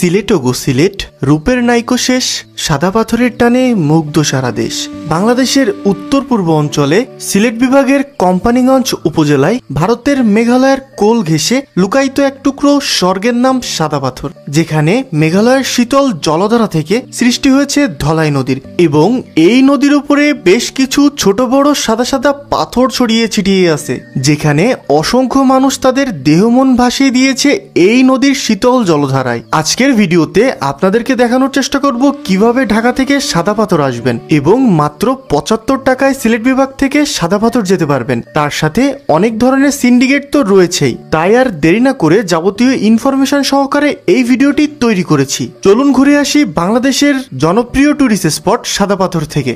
সিলেট ও গো সিলেট, রূপের নাইকো শেষ, সাদা পাথরের টানে মুগ্ধ সারা দেশ। বাংলাদেশের উত্তর পূর্ব অঞ্চলে সিলেট বিভাগের কোম্পানীগঞ্জ উপজেলায় ভারতের মেঘালয়ের কোল ঘেঁষে লুকায়িত এক টুকরো স্বর্গের নাম সাদা পাথর, যেখানে মেঘালয়ের শীতল জলধারা থেকে সৃষ্টি হয়েছে ধলাই নদীর, এবং এই নদীর উপরে বেশ কিছু ছোট বড় সাদা সাদা পাথর ছড়িয়ে ছিটিয়ে আছে, যেখানে অসংখ্য মানুষ তাদের দেহমন ভাসিয়ে দিয়েছে এই নদীর শীতল জলধারায়। আজকের ভিডিওতে আপনাদেরকে দেখানোর চেষ্টা করব কিভাবে ঢাকা থেকে সাদা পাথর আসবেন এবং মাত্র 75 টাকায় সিলেট বিভাগ থেকে সাদা পাথর যেতে পারবেন। তার সাথে অনেক ধরনের সিন্ডিকেট তো রয়েছেই, তাই আর দেরি না করে যাবতীয় ইনফরমেশন সহকারে এই ভিডিওটি তৈরি করেছি। চলুন ঘুরে আসি বাংলাদেশের জনপ্রিয় টুরিস্ট স্পট সাদা পাথর থেকে।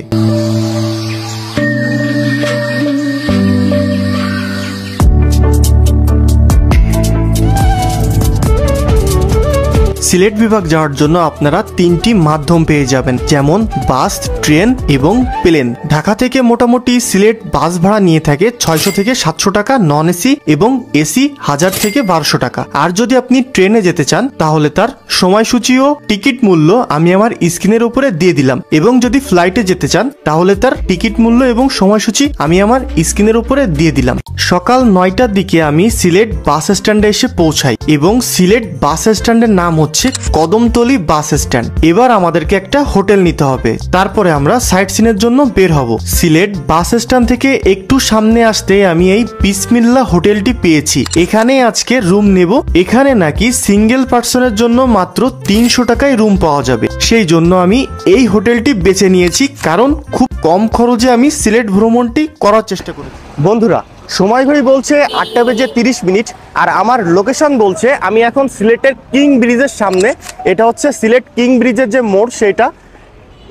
সিলেট বিভাগ যাওয়ার জন্য আপনারা তিনটি মাধ্যম পেয়ে যাবেন, যেমন বাস, ট্রেন এবং প্লেন। ঢাকা থেকে মোটামুটি সিলেট বাস ভাড়া নিয়ে থাকে 600 থেকে 700 টাকা নন এসি, এবং এসি 1000 থেকে 1200 টাকা। আর যদি আপনি ট্রেনে যেতে চান তাহলে তার সময়সূচি ও টিকিট মূল্য আমি আমার স্ক্রিনের উপরে দিয়ে দিলাম, এবং যদি ফ্লাইটে যেতে চান তাহলে তার টিকিট মূল্য এবং সময়সূচি আমি আমার স্ক্রিনের উপরে দিয়ে দিলাম। সকাল 9টার দিকে আমি সিলেট বাস স্ট্যান্ডে এসে পৌঁছাই, এবং সিলেট বাস স্ট্যান্ডের নাম হচ্ছে কদমতলী বাস স্ট্যান্ড। এবার আমাদেরকে একটা হোটেল নিতে হবে, তারপরে আমরা সাইট সিনের জন্য বের হব। সিলেট বাস স্ট্যান্ড থেকে একটু সামনে আসতে আমি এই বিসমিল্লাহ হোটেলটি পেয়েছি, এখানে আজকে রুম নেব। এখানে নাকি সিঙ্গেল পার্সনের জন্য মাত্র 300 টাকায় রুম পাওয়া যাবে, সেই জন্য আমি এই হোটেলটি বেছে নিয়েছি, কারণ খুব কম খরচে আমি সিলেট ভ্রমণটি করার চেষ্টা করি। বন্ধুরা, সময় ঘড়ি বলছে 8:30, আর আমার লোকেশন বলছে আমি এখন সিলেটের কিং ব্রিজের সামনে। এটা হচ্ছে সিলেট কিং ব্রিজের যে মোড়, সেটা।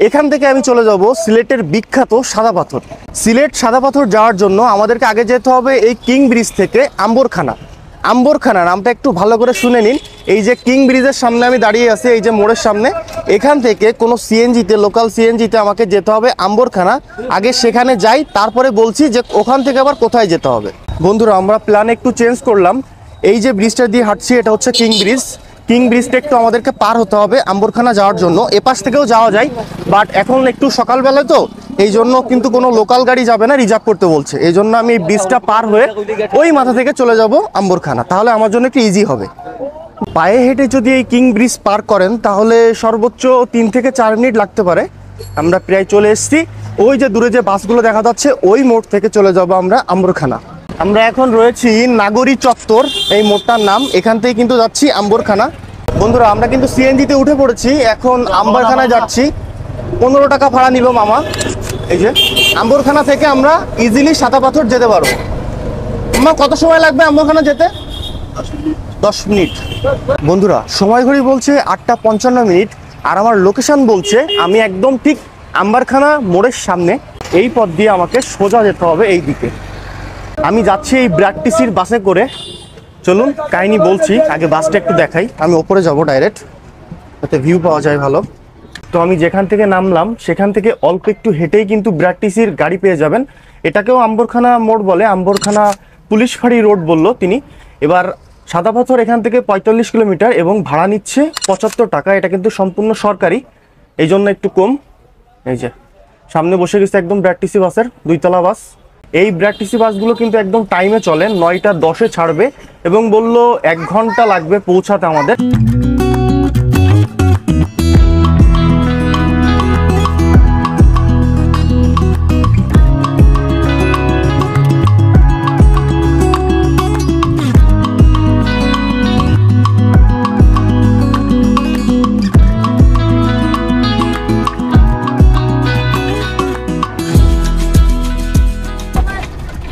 এখান থেকে আমি চলে যাব সিলেটের বিখ্যাত সাদা পাথর। সিলেট সাদা পাথর যাওয়ার জন্য আমাদেরকে আগে যেতে হবে এই কিং ব্রিজ থেকে আম্বরখানা। আম্বরখানা নামটা একটু ভালো করে শুনে নিন। এই যে কিং ব্রিজের সামনে আমি দাঁড়িয়ে আছি, এই যে মোড়ের সামনে, এখান থেকে কোনো সিএনজিতে, লোকাল সিএনজিতে আমাকে যেতে হবে আম্বরখানা। আগে সেখানে যাই, তারপরে বলছি যে ওখান থেকে আবার কোথায় যেতে হবে। বন্ধুরা, আমরা প্ল্যান একটু চেঞ্জ করলাম। এই যে ব্রিজটা দিয়ে হাঁটছি এটা হচ্ছে কিং ব্রিজ। কিং ব্রিজটা একটু আমাদেরকে পার হতে হবে আম্বরখানা যাওয়ার জন্য। এপাশ থেকেও যাওয়া যায়, বাট এখন একটু সকালবেলায় তো, এই জন্য কিন্তু কোনো লোকাল গাড়ি যাবে না, রিজার্ভ করতে বলছে। এই জন্য আমি এই ব্রিজটা পার হয়ে ওই মাথা থেকে চলে যাব আম্বরখানা, তাহলে আমার জন্য একটু ইজি হবে। পায়ে হেঁটে যদি এই কিং ব্রিজ পার করেন তাহলে সর্বোচ্চ 3 থেকে 4 মিনিট লাগতে পারে। আমরা প্রায় চলে এসেছি। ওই যে দূরে যে বাসগুলো দেখা যাচ্ছে, ওই মোড় থেকে চলে যাব আমরা আম্বরখানা। আমরা এখন রয়েছি নাগরী চত্বর, এই মোড়টার নাম। এখান থেকে কিন্তু যাচ্ছি আম্বরখানা। বন্ধুরা, আমরা কিন্তু সিএনজিতে উঠে পড়েছি, এখন আম্বরখানায় যাচ্ছি। 15 টাকা ভাড়া নিল মামা। এই যে আম্বরখানা থেকে আমরা ইজিলি সাদা পাথর যেতে পারবো। আমার কত সময় লাগবে আম্বরখানা যেতে? 10 মিনিট। বন্ধুরা, সময় ঘড়ি বলছে 8:55, আর আমার লোকেশন বলছে আমি একদম ঠিক আম্বরখানা মোড়ের সামনে। এই পথ দিয়ে আমাকে সোজা যেতে হবে এই দিকে। আমি যাচ্ছি এই ব্র্যাকটিসির বাসে করে। চলুন কাহিনী বলছি, আগে বাসটা একটু দেখাই। আমি ওপরে যাব ডাইরেক্ট, যাতে ভিউ পাওয়া যায় ভালো। তো আমি যেখান থেকে নামলাম সেখান থেকে অল্প একটু হেঁটেই কিন্তু ব্র্যাকটিসির গাড়ি পেয়ে যাবেন। এটাকেও আম্বরখানা মোড় বলে, আম্বরখানা পুলিশ ফাঁড়ি রোড বললো তিনি। এবার সাদা পাথর এখান থেকে 45 কিলোমিটার, এবং ভাড়া নিচ্ছে 75 টাকা। এটা কিন্তু সম্পূর্ণ সরকারি, এই জন্য একটু কম। এই যে সামনে বসে গেছে একদম ব্র্যাকটিসি বাসের 2তলা বাস। এই ব্র্যাকটিসি বাসগুলো কিন্তু একদম টাইমে চলে, 9:10 ছাড়বে, এবং বললো 1 ঘন্টা লাগবে পৌঁছাতে আমাদের।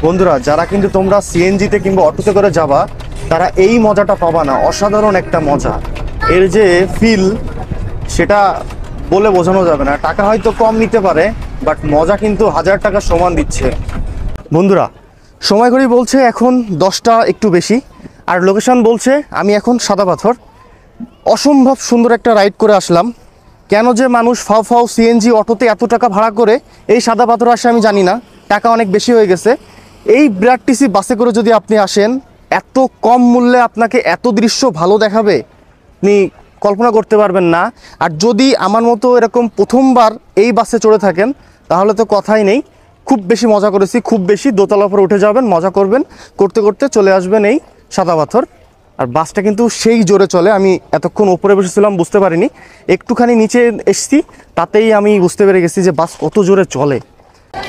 বন্ধুরা, যারা কিন্তু তোমরা সিএনজিতে কিংবা অটোতে করে যাবা, তারা এই মজাটা পাবা না। অসাধারণ একটা মজা, এর যে ফিল সেটা বলে বোঝানো যাবে না। টাকা হয়তো কম নিতে পারে, বাট মজা কিন্তু 1000 টাকা সমান দিচ্ছে। বন্ধুরা, সময় ঘড়ি বলছে এখন 10টা একটু বেশি, আর লোকেশন বলছে আমি এখন সাদা পাথর। অসম্ভব সুন্দর একটা রাইড করে আসলাম। কেন যে মানুষ ফাও ফাও সিএনজি অটোতে এত টাকা ভাড়া করে এই সাদা পাথর আসে আমি জানি না, টাকা অনেক বেশি হয়ে গেছে। এই ব্র্যাকটিসি বাসে করে যদি আপনি আসেন, এত কম মূল্যে আপনাকে এত দৃশ্য ভালো দেখাবে, আপনি কল্পনা করতে পারবেন না। আর যদি আমার মতো এরকম প্রথমবার এই বাসে চড়ে থাকেন তাহলে তো কথাই নেই। খুব বেশি মজা করেছি, খুব বেশি। দোতলার উপরে উঠে যাবেন, মজা করবেন, করতে করতে চলে আসবেন এই সাদা পাথর। আর বাসটা কিন্তু সেই জোরে চলে, আমি এতক্ষণ ওপরে বসেছিলাম বুঝতে পারিনি, একটুখানি নিচে এসছি তাতেই আমি বুঝতে পেরে গেছি যে বাস কত জোরে চলে।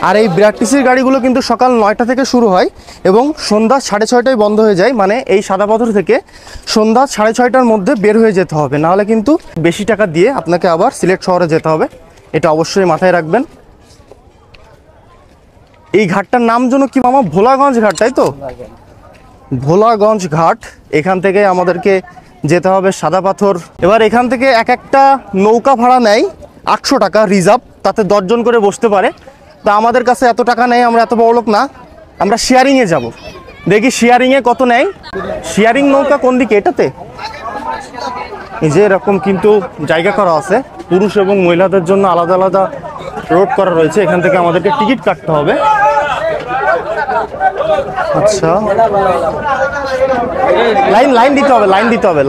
আর এই বিআরটিসির গাড়িগুলো কিন্তু সকাল 9টা থেকে শুরু হয় এবং সন্ধ্যা 6:30টায় বন্ধ হয়ে যায়। মানে এই সাদা পাথর থেকে সন্ধ্যা 6:30টার মধ্যে বের হয়ে যেতে হবে, নাহলে কিন্তু বেশি টাকা দিয়ে আপনাকে আবার সিলেট শহরে যেতে হবে। এটা অবশ্যই মাথায় রাখবেন। এই ঘাটটার নাম যেন কি মামা? ভোলাগঞ্জ ঘাট, তাই তো? ভোলাগঞ্জ ঘাট। এখান থেকে আমাদেরকে যেতে হবে সাদা পাথর। এবার এখান থেকে এক একটা নৌকা ভাড়া নেয় 800 টাকা রিজার্ভ, তাতে 10 জন করে বসতে পারে। তা আমাদের কাছে এত টাকা নেই, আমরা এত বড় লোক না, আমরা শেয়ারিংয়ে যাব। দেখি শেয়ারিংয়ে কত নেয়। শেয়ারিং নৌকা কোন দিকে? এটাতে এই যে এরকম কিন্তু জায়গা করা আছে, পুরুষ এবং মহিলাদের জন্য আলাদা আলাদা রোড করা রয়েছে। এখান থেকে আমাদেরকে টিকিট কাটতে হবে। আচ্ছা, লাইন দিতে হবে, লাইন দিতে হবে।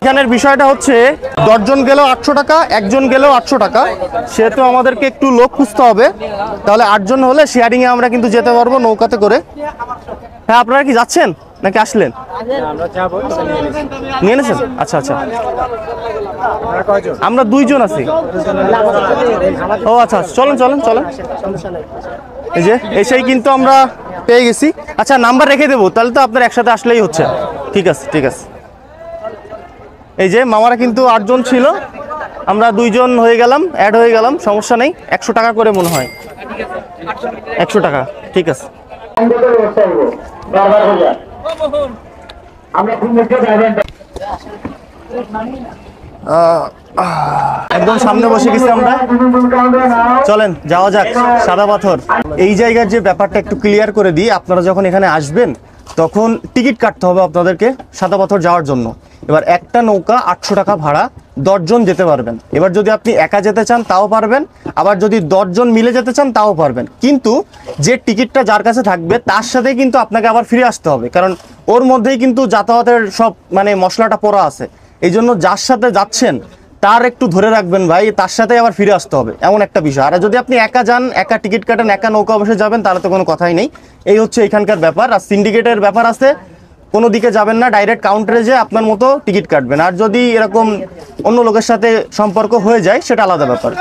এখানের বিষয়টা হচ্ছে 10 জন গেলেও 800 টাকা, একজন গেলেও 800 টাকা। সেহেতু আমাদেরকে একটু লোক খুঁজতে হবে, তাহলে 8 জন হলে শেয়ারিংয়ে আমরা কিন্তু যেতে পারবো নৌকাতে করে। হ্যাঁ, আপনারা কি যাচ্ছেন নাকি আসলেন? নিয়ে এনেছেন? আচ্ছা আচ্ছা, আমরা 2 জন আছি। ও আচ্ছা, চলেন চলেন চলেন। এই যে এসেই কিন্তু আমরা পেয়ে গেছি। আচ্ছা, নাম্বার রেখে দেবো, তাহলে তো আপনার একসাথে আসলেই হচ্ছে। ঠিক আছে ঠিক আছে। এই যে মামারা কিন্তু 8 জন ছিল, আমরা 2 জন হয়ে গেলাম, অ্যাড হয়ে গেলাম, সমস্যা নেই। 100 টাকা করে মনে হয়, 100 টাকা। ঠিক আছে। একদম সামনে বসে গেছি আমরা, চলেন যাওয়া যাক সাদা পাথর। এই জায়গার যে ব্যাপারটা একটু ক্লিয়ার করে দিই, আপনারা যখন এখানে আসবেন তখন টিকিট কাটতে হবে আপনাদেরকে সাদা পাথর যাওয়ার জন্য। এবার একটা নৌকা 800 টাকা ভাড়া, 10 জন যেতে পারবেন। এবার যদি আপনি একা যেতে চান তাও পারবেন, আবার যদি 10 জন মিলে যেতে চান তাও পারবেন। কিন্তু যে টিকিটটা যার কাছে থাকবে তার সাথে কিন্তু আপনাকে আবার ফিরে আসতে হবে, কারণ ওর মধ্যেই কিন্তু যাতায়াতের সব মানে মশলাটা পড়া আছে। এই জন্য যার সাথে যাচ্ছেন তার একটু ধরে রাখবেন ভাই, তার সাথে আবার ফিরে আসতে হবে, এমন একটা বিষয়। আর যদি আপনি একা যান, একা টিকিট কাটেন, একা নৌকা বসে যাবেন, তাহলে তো কোনো কথাই নেই। এই হচ্ছে এখানকার ব্যাপার। আর সিন্ডিকেটের ব্যাপার আছে, কোনো দিকে যাবেন না, ডাইরেক্ট কাউন্টারে যে আপনার মতো টিকিট কাটবেন। আর যদি এরকম অন্য লোকের সাথে সম্পর্ক হয়ে যায় সেটা আলাদা ব্যাপার।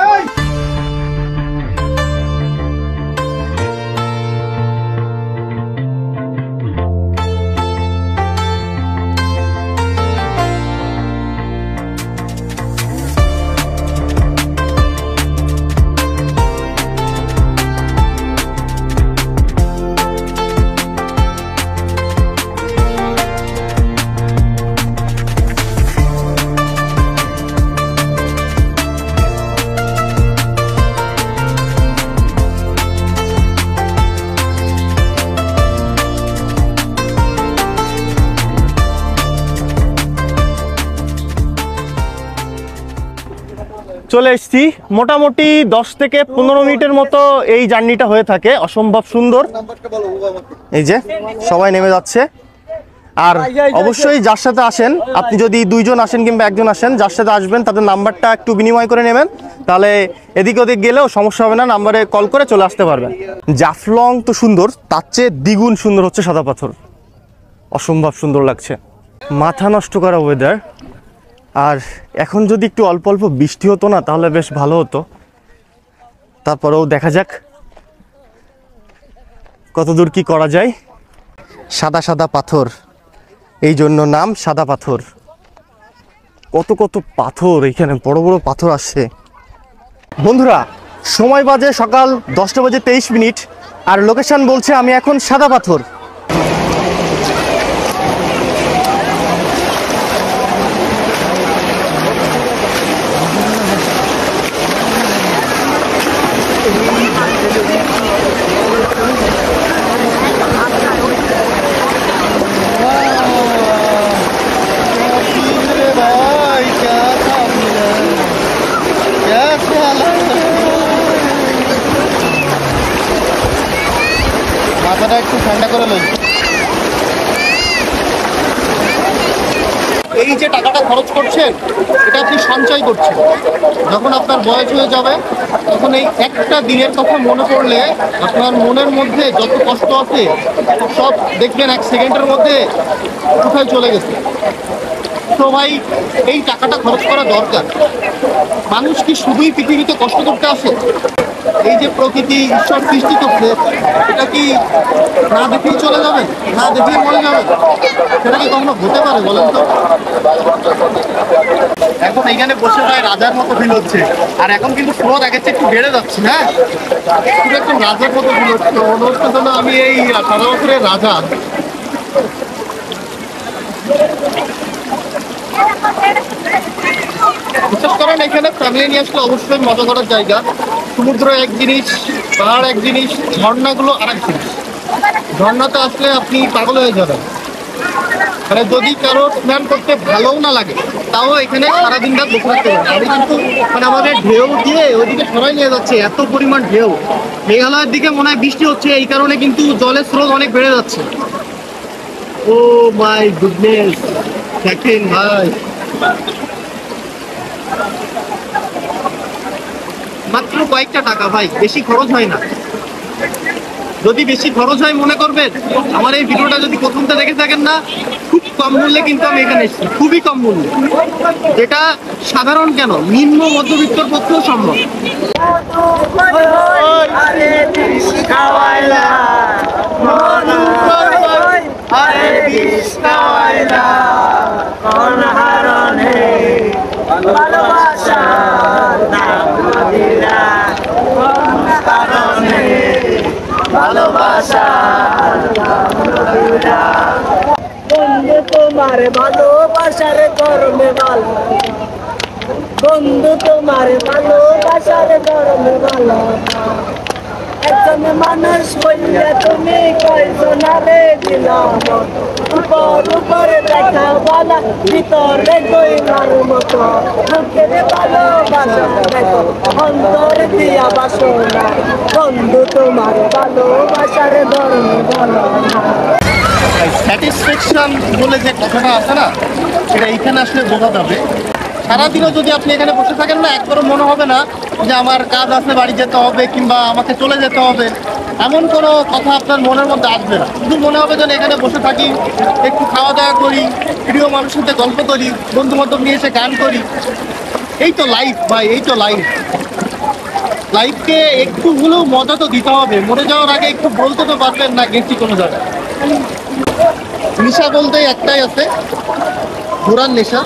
চলে এসেছি, মোটামুটি 10 থেকে 15 মিনিটের মতো এই জার্নিটা হয়ে থাকে। অসম্ভব সুন্দর। এই যে সবাই নেমে যাচ্ছে। আর অবশ্যই যার সাথে আসেন, আপনি যদি 2 জন আসেন কিংবা 1 জন আসেন, যার সাথে আসবেন তাদের নাম্বারটা একটু বিনিময় করে নেবেন, তাহলে এদিক ওদিক গেলেও সমস্যা হবে না, নাম্বারে কল করে চলে আসতে পারবেন। জাফলং তো সুন্দর, তার চেয়ে দ্বিগুণ সুন্দর হচ্ছে সাদা পাথর। অসম্ভব সুন্দর লাগছে, মাথা নষ্ট করা ওয়েদার। আর এখন যদি একটু অল্প অল্প বৃষ্টি হতো না তাহলে বেশ ভালো হতো। তারপরেও দেখা যাক কতদূর কি করা যায়। সাদা সাদা পাথর, এই জন্য নাম সাদা পাথর। কত কত পাথর, এখানে বড় বড় পাথর আসছে। বন্ধুরা, সময় বাজে সকাল 10টা বেজে 23 মিনিট, আর লোকেশন বলছে আমি এখন সাদা পাথর। মাথাটা একটু ঠান্ডা করে লই। এই যে টাকাটা খরচ করছেন এটা আপনি সঞ্চয় করছেন। যখন আপনার বয়স হয়ে যাবে তখন এই একটা দিনের কথা মনে পড়লে আপনার মনের মধ্যে যত কষ্ট আছে সব দেখবেন 1 সেকেন্ডের মধ্যে কোথায় চলে গেছে। তো ভাই এই টাকাটা খরচ করা দরকার। মানুষ কি শুধুই পৃথিবীতে কষ্ট করতে আসে? এই যে প্রকৃতি ঈশ্বর সৃষ্টি করছে এটা কি না দেখেই চলে যাবে, না দেখেই মরে যাবে? সেটা কি কখনো হতে পারে বলেন তো? এখন এইখানে বসে ভাই রাজার মতো ফিল হচ্ছে। আর এখন কিন্তু স্রোত আগের চেয়ে একটু বেড়ে যাচ্ছে। হ্যাঁ, পুরো একদম রাজার মতো ফিল হচ্ছে। মনে হচ্ছে যেন আমি এই 18 বছরের রাজা। বিশেষ করেন এখানে ফ্যামিলি নিয়ে আসলে অবশ্যই মজা করার জায়গা। সমুদ্র এক জিনিস, পাহাড় এক জিনিস, ঝর্ণাগুলো আর এক জিনিস। ঝর্ণাতে আসলে আপনি পাগল হয়ে যাবেন। মানে যদি কারো স্নান করতে ভালোও না লাগে তাও এখানে সারাদিন রাত বসে থাকতে পারে। আমি কিন্তু মানে আমাদের ঢেউ দিয়ে ওইদিকে সরাই নিয়ে যাচ্ছে, এত পরিমাণ ঢেউ। মেঘালয়ের দিকে মনে হয় বৃষ্টি হচ্ছে, এই কারণে কিন্তু জলের স্রোত অনেক বেড়ে যাচ্ছে। ও মাই গুডনেস, দেখেন ভাই, মাত্র কয়েকটা টাকা ভাই, বেশি খরচ হয় না। যদি বেশি খরচ হয় মনে করবেন আমার এই ভিডিওটা যদি প্রথমটা দেখে থাকেন না, খুব কম মূল্যে কিন্তু আমি এখানে এসেছি, খুবই কম মূল্যে, যেটা সাধারণ কেন নিম্ন মধ্যবিত্তর পক্ষেও সম্ভব। বন্ধু তোমার ভালোবাসার গরমে ভালো, বন্ধু তোমার ভালোবাসার গরমে ভালো, একজন মানুষ বললে তুমি কয়জনারে দিলাম, উপর উপরে দেখা ভালো, ভিতরে গইলার মতো, বুকের ভালোবাসা দেখো অন্তর দিয়া বাসনা, বন্ধু তোমার ভালোবাসার গরমে ভালো। স্যাটিসফ্যাকশন বলে যে কথাটা আছে না, সেটা এইখানে আসলে বোঝা যাবে। সারাদিনও যদি আপনি এখানে বসে থাকেন না, একবারও মনে হবে না যে আমার কাজ আছে, বাড়ি যেতে হবে কিংবা আমাকে চলে যেতে হবে, এমন কোনো কথা আপনার মনের মধ্যে আসবে না। শুধু মনে হবে যেন এখানে বসে থাকি, একটু খাওয়া দাওয়া করি, প্রিয় মানুষের সাথে গল্প করি, বন্ধু বান্ধব নিয়ে এসে গান করি। এই তো লাইফ ভাই, এই তো লাইফ। লাইফকে একটু হলেও মজা তো দিতে হবে। মরে যাওয়ার আগে একটু বলতে তো পারবেন না গেছি কোনো জায়গায়। নেশা বলতে একটাই আছে, ঘোরার নেশা।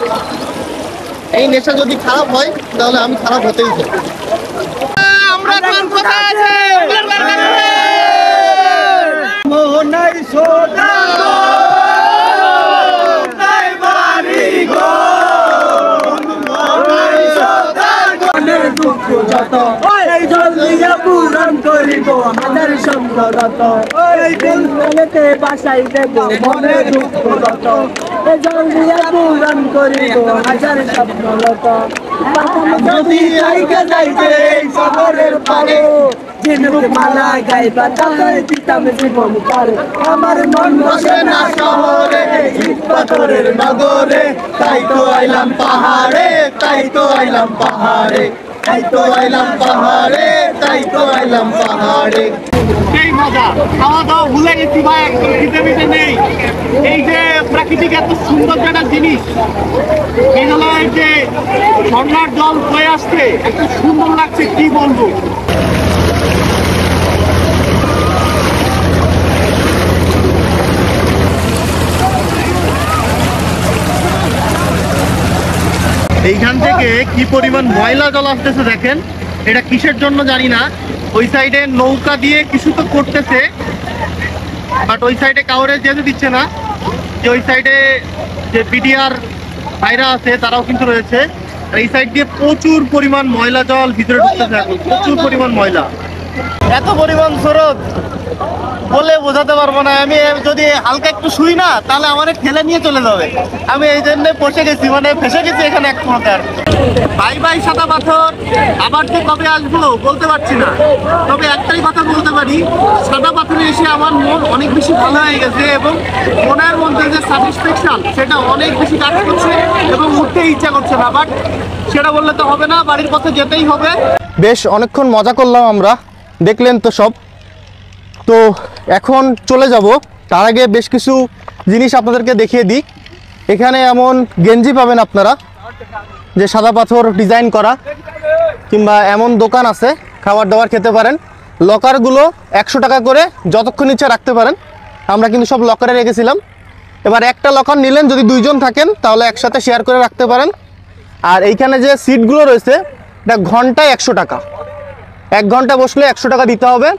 এই নেশা যদি খারাপ হয় তাহলে আমি খারাপ হতেই চাই। আমরা কোথায় আছি? মোহনাই সোনা নাই বাড়ি গো, মনের দুঃখ যত এই জল দিয়া পূরণ করিব হাজার সম্ভরত, এই দিনতে বাসাই দেব মনের দুঃখ যত, এই জল দিয়া পূরণ করিব হাজার সম্ভরত, যদি জায়গা যাইতে এই সাগরের পারে, ঝিনুক মালা গাইবা তাই দিতাম জীবন পারে, আমার মন বসে না শহরে ইট পাথরের নগরে, তাই তো আইলাম পাহাড়ে, তাই তো আইলাম পাহাড়ে, তাই তো আইলাম পাহাড়ে, তাই তো আইলাম পাহাড়ে। সেই মজা, খাওয়া দাওয়া ভুলে গেছি ভাই, একদম খিদে মিটে নেই। এই যে প্রাকৃতিক এত সুন্দর একটা জিনিস, মেঘালয়ের যে ঝর্ণার জল বয়ে আসছে, এত সুন্দর লাগছে কি বলবো। এইখান থেকে কি পরিমাণ ময়লা জল আসতেছে দেখেন। এটা কিসের জন্য জানি না, ওই সাইডে নৌকা দিয়ে কিছু তো করতেছে, বাট ওই সাইডে কাউরে যেতে দিচ্ছে না। যে ওই সাইডে যে বিডিআর ভাইরা আছে তারাও কিন্তু রয়েছে। এই সাইড দিয়ে প্রচুর পরিমাণ ময়লা জল ভিতরে ঢুকতেছে, এখন প্রচুর পরিমাণ ময়লা, এত পরিমাণ স্রোত বলে বোঝাতে পারবো না। আমি যদি হালকা একটু শুই না তাহলে আমার ঠেলে নিয়ে চলে যাবে। আমি এই জন্য বসে গেছি, মানে ফেসে গেছি এখানে এক প্রকার। বাই বাই সাদা পাথর, আবার যে কবে আসবো বলতে পারছি না, তবে একটাই কথা বলতে পারি, সাদা পাথরে এসে আমার মন অনেক বেশি ভালো হয়ে গেছে এবং মনের মধ্যে যে স্যাটিসফ্যাকশন সেটা অনেক বেশি কাজ করছে এবং উঠতে ইচ্ছা করছে না। বাট সেটা বললে তো হবে না, বাড়ির পথে যেতেই হবে। বেশ অনেকক্ষণ মজা করলাম আমরা, দেখলেন তো সব। তো এখন চলে যাব, তার আগে বেশ কিছু জিনিস আপনাদেরকে দেখিয়ে দিই। এখানে এমন গেঞ্জি পাবেন আপনারা যে সাদা পাথর ডিজাইন করা, কিংবা এমন দোকান আছে খাবার দাবার খেতে পারেন। লকারগুলো 100 টাকা করে যতক্ষণ ইচ্ছা রাখতে পারেন। আমরা কিন্তু সব লকারে রেখেছিলাম। এবার একটা লকার নিলেন, যদি 2 জন থাকেন তাহলে একসাথে শেয়ার করে রাখতে পারেন। আর এইখানে যে সিটগুলো রয়েছে এটা ঘন্টায় 100 টাকা, 1 ঘন্টা বসলে 100 টাকা দিতে হবে।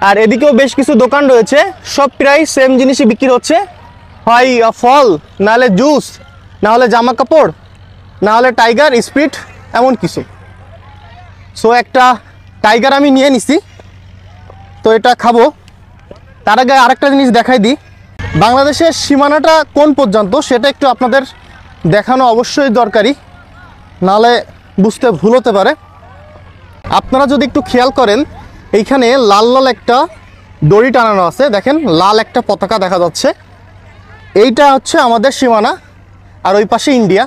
আর এদিকেও বেশ কিছু দোকান রয়েছে, সব প্রায় সেম জিনিসই বিক্রি হচ্ছে, হয় ফল, নাহলে জুস, নাহলে জামা কাপড়, নাহলে টাইগার স্পিড, এমন কিছু। সো একটা টাইগার আমি নিয়ে নিছি, তো এটা খাবো। তার আগে আরেকটা জিনিস দেখাই দিই, বাংলাদেশের সীমানাটা কোন পর্যন্ত সেটা একটু আপনাদের দেখানো অবশ্যই দরকারি, নাহলে বুঝতে ভুল হতে পারে। আপনারা যদি একটু খেয়াল করেন, এইখানে লাল লাল একটা দড়ি টানানো আছে, দেখেন লাল একটা পতাকা দেখা যাচ্ছে। এইটা হচ্ছে আমাদের সীমানা, আর ওই পাশে ইন্ডিয়া।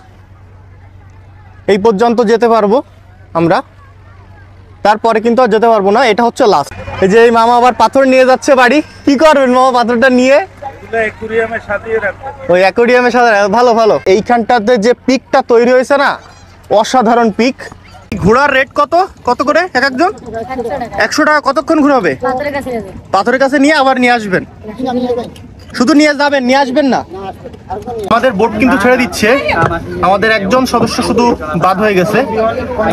এই পর্যন্ত যেতে পারবো আমরা, তারপরে কিন্তু আর যেতে পারবো না, এটা হচ্ছে লাস্ট। এই যে এই মামা আবার পাথর নিয়ে যাচ্ছে বাড়ি। কি করবেন মামা পাথরটা নিয়ে? ওই অ্যাকোয়ারিয়ামে সাথে। ভালো ভালো। এইখানটাতে যে পিকটা তৈরি হয়েছে না, অসাধারণ পিক। ঘোড়ার রেট কত কত করে এক একজন? 100 টাকা। কতক্ষণ ঘুরাবে? পাথরের কাছে নিয়ে আবার নিয়ে আসবেন? শুধু নিয়ে যাবেন, নিয়ে আসবেন না? আমাদের বোট কিন্তু ছেড়ে দিচ্ছে, আমাদের একজন সদস্য শুধু বাদ হয়ে গেছে।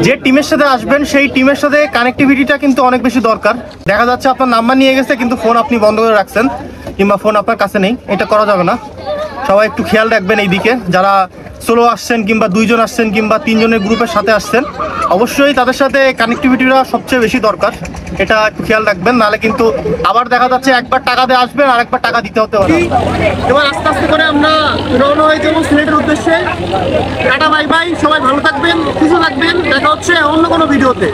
যে টিমের সাথে আসবেন সেই টিমের সাথে কানেক্টিভিটিটা কিন্তু অনেক বেশি দরকার। দেখা যাচ্ছে আপনার নাম্বার নিয়ে গেছে কিন্তু ফোন আপনি বন্ধ করে রাখছেন, কিংবা ফোন আপনার কাছে নেই, এটা করা যাবে না। সবাই একটু খেয়াল রাখবেন এই দিকে, যারা সোলো আসছেন কিংবা 2 জন আসছেন কিংবা 3 জনের গ্রুপের সাথে আসছেন, অবশ্যই তাদের সাথে কানেক্টিভিটিটা সবচেয়ে বেশি দরকার, এটা একটু খেয়াল রাখবেন। নাহলে কিন্তু আবার দেখা যাচ্ছে একবার টাকা দিয়ে আসবেন আর একবার টাকা দিতে হতে পারে। এবার আস্তে আস্তে করে আমরা রওনা হয়ে যাবো সিলেটের উদ্দেশ্যে। টাটা বাই বাই, সবাই ভালো থাকবেন, কিছু থাকবেন, দেখা হচ্ছে অন্য কোনো ভিডিওতে।